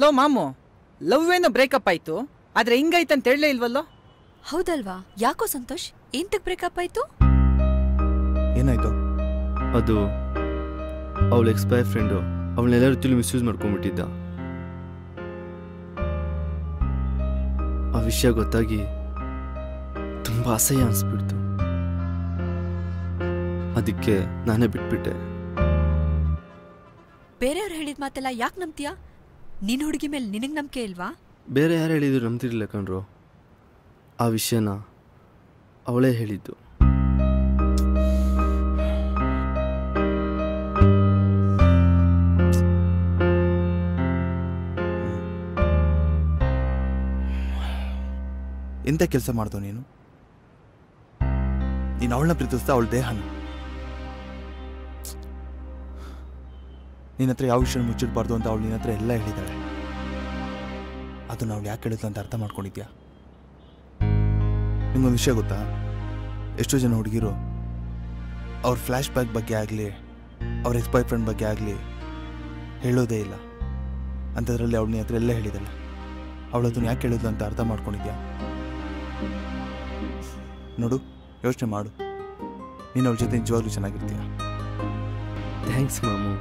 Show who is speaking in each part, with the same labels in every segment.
Speaker 1: Low ಮಾಮು, love ಏನೋ breakup ಆಯ್ತು, ಆದ್ರೆ ಹಿಂಗಾಯ್ತಂತ ಹೇಳಲೇ ಇಲ್ವಲ್ಲೋ?
Speaker 2: ಹೌದಲ್ವಾ? ಯಾಕೋ ಸಂತೋಷ್, ಎಂತಕ್ ಬ್ರೇಕಪ್ ಆಯ್ತು?
Speaker 3: ಏನಾಯ್ತು?
Speaker 4: ಅದು ಅವಳ ಎಕ್ಸ್ ಬಾಯ್ ಫ್ರೆಂಡು ಅವಳನ್ನೆಲ್ಲ ರೀತಿಲಿ ಮಿಸ್ಯೂಸ್ ಮಾಡ್ಕೊಂಡ್ಬಿಟ್ಟಿದ್ದ. ಆ ವಿಷಯ ಗೊತ್ತಾಗಿ ತುಂಬಾ ಅಸಹ್ಯ ಅನಿಸ್ಬಿಡ್ತು. ಅದಕ್ಕೆ ನಾನೇ ಬಿಟ್ಬಿಟ್ಟೆ.
Speaker 2: ಬೇರೆಯವ್ರು ಹೇಳಿದ ಮಾತೆಲ್ಲ ಯಾಕೆ ನಂಬ್ತೀಯಾ? ನಿನ್ನ ಹುಡುಗಿ ಮೇಲೆ ನಿನಗೆ ನಂಬಿಕೆ ಇಲ್ವಾ?
Speaker 4: ಬೇರೆ ಯಾರು ಹೇಳಿದ್ರು ನಂಬ್ತಿರ್ಲಿಲ್ಲ ಕಣ್ರು. ಆ ವಿಷಯನ ಅವಳೇ ಹೇಳಿದ್ದು.
Speaker 3: ಎಂತ ಕೆಲಸ ಮಾಡ್ದೋ ನೀನು? ಅವಳನ್ನ ಪ್ರೀತಿಸ್ತಾ ಅವಳ ದೇಹನ. ನಿನ್ನ ಹತ್ರ ಯಾವ ವಿಷಯ ಮುಚ್ಚಿಡ್ಬಾರ್ದು ಅಂತ ಅವಳು ನಿನ್ನ ಹತ್ರ ಎಲ್ಲ ಹೇಳಿದ್ದಾಳೆ. ಅದನ್ನ ಅವಳು ಯಾಕೆ ಹೇಳಿದ್ಲು ಅಂತ ಅರ್ಥ ಮಾಡ್ಕೊಂಡಿದ್ಯಾ? ನಿಮ್ಗೊಂದು ವಿಷಯ ಗೊತ್ತಾ? ಎಷ್ಟೋ ಜನ ಹುಡುಗಿರು ಅವ್ರ ಫ್ಲ್ಯಾಶ್ ಬ್ಯಾಕ್ ಬಗ್ಗೆ ಆಗಲಿ, ಅವ್ರ ಎಕ್ಸ್ ಬಾಯ್ ಫ್ರೆಂಡ್ ಬಗ್ಗೆ ಆಗಲಿ ಹೇಳೋದೇ ಇಲ್ಲ. ಅಂಥದ್ರಲ್ಲಿ ಅವಳು ನಿನ್ನ ಹತ್ರ ಎಲ್ಲ ಹೇಳಿದ್ದಾಳೆ. ಅವಳು ಅದನ್ನ ಯಾಕೆ ಹೇಳಿದ್ಲು ಅಂತ ಅರ್ಥ ಮಾಡ್ಕೊಂಡಿದ್ಯಾ? ನೋಡು, ಯೋಚನೆ ಮಾಡು. ನೀನು ಅವಳ ಜೊತೆ ನಿಜವಾಗ್ಲೂ ಚೆನ್ನಾಗಿರ್ತೀಯ.
Speaker 4: ಥ್ಯಾಂಕ್ಸ್ ಮಾಮು.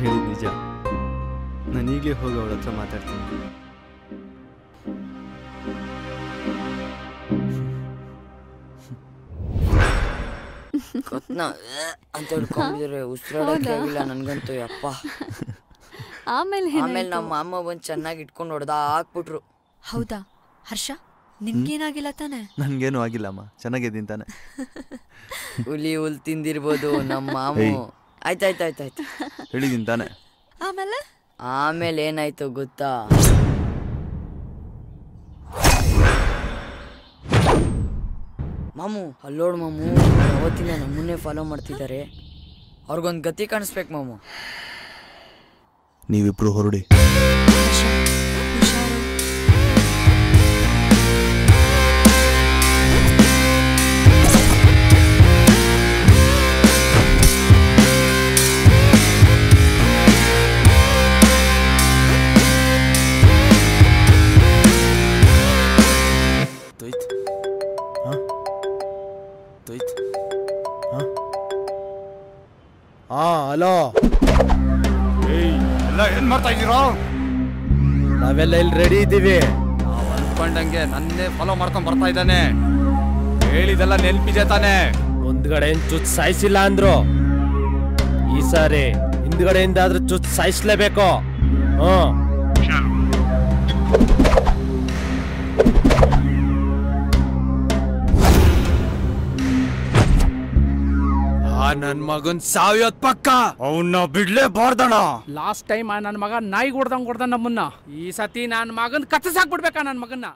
Speaker 4: ಹೇಳಿದ ನಿಜ. ನಾನು ಈಗಲೇ ಹೋಗಿ ಅವಳ ಹತ್ರ ಮಾತಾಡ್ತೀನಿ.
Speaker 5: ಅಂತ ಹಿಡ್ಕೊಂಡಿದ್ರೆ ಉಸಿರಾಡೋಕೆ ಆಗಿಲ್ಲ ನನ್ಗಂತೂ. ಯಪ್ಪ. ಆಮೇಲೆ ನಮ್ಮ ಅಮ್ಮ ಬಂದು ಚೆನ್ನಾಗಿ ಇಟ್ಕೊಂಡು ಹೊಡೆದ ಹಾಕ್ಬಿಟ್ರು.
Speaker 2: ಹೌದಾ ಹರ್ಷ, ನಿನ್ಗೇನಾಗಿಲ್ಲ ತಾನೆ?
Speaker 3: ನನ್ಗೇನು ಆಗಿಲ್ಲಮ್ಮ, ಚೆನ್ನಾಗಿದ್ದೀನಿ ತಾನೆ.
Speaker 5: ಹುಲಿ ಹುಲ್ ತಿಂದಿರ್ಬೋದು ನಮ್ಮ ಮಾಮು. ಆಯ್ತಾಯ್ತಾಯ್ತಾಯ್ತು
Speaker 3: ಹೇಳಿದ್ದೀನಿ ತಾನೆ.
Speaker 5: ಆಮೇಲೆ ಏನಾಯ್ತು ಗೊತ್ತಾ? ಮಾಮು ಅಲ್ಲೋಡು ಮಾಮು, ಅವತ್ತಿನ ನಮ್ಮನ್ನೇ ಫಾಲೋ ಮಾಡ್ತಿದ್ದಾರೆ. ಅವ್ರಿಗೊಂದು ಗತಿ ಕಾಣಿಸ್ಬೇಕು ಮಾಮು.
Speaker 3: ನೀವಿಬ್ರು ಹೊರಡಿ.
Speaker 6: ಹಲೋ,
Speaker 7: ಏನ್ ಮಾಡ್ತಾ ಇದ್ದೀರಾ?
Speaker 6: ನಾವೆಲ್ಲ ಇಲ್ಲಿ ರೆಡಿ ಇದ್ದೀವಿ.
Speaker 7: ನಾವು ಅನ್ಕೊಂಡಂಗೆ ನನ್ನೇ ಫಾಲೋ ಮಾಡ್ಕೊಂಡ್ ಬರ್ತಾ ಇದ್ದಾನೆ. ಹೇಳಿದೆಲ್ಲ ನೆನ್ಪಿದೆ ತಾನೆ?
Speaker 6: ಮುಂದ್ಗಡೆ ಏನ್ ಚುಚ್ ಸಾಯಿಸಿಲ್ಲ ಅಂದ್ರು, ಈ ಸಾರಿ ಹಿಂದ್ಗಡೆಯಿಂದ ಆದ್ರೂ ಚುಚ್ ಸಾಯಿಸ್ಲೇಬೇಕು.
Speaker 7: ನನ್ ಮಗನ್ ಸಾಯೋದ್ ಪಕ್ಕ. ಅವನ್ನ ಬಿಡ್ಲೇಬಾರ್ದಣ.
Speaker 8: ಲಾಸ್ಟ್ ಟೈಮ್ ನನ್ ಮಗ ನಾಯಿ ಹೊಡ್ದಂಗ್ ನಮ್ಮನ್ನ. ಈ ಸತಿ ನನ್ ಮಗನ್ ಕತ್ತರಿಸಾಕ್ಬಿಡ್ಬೇಕಾ ನನ್ ಮಗನ್ನ?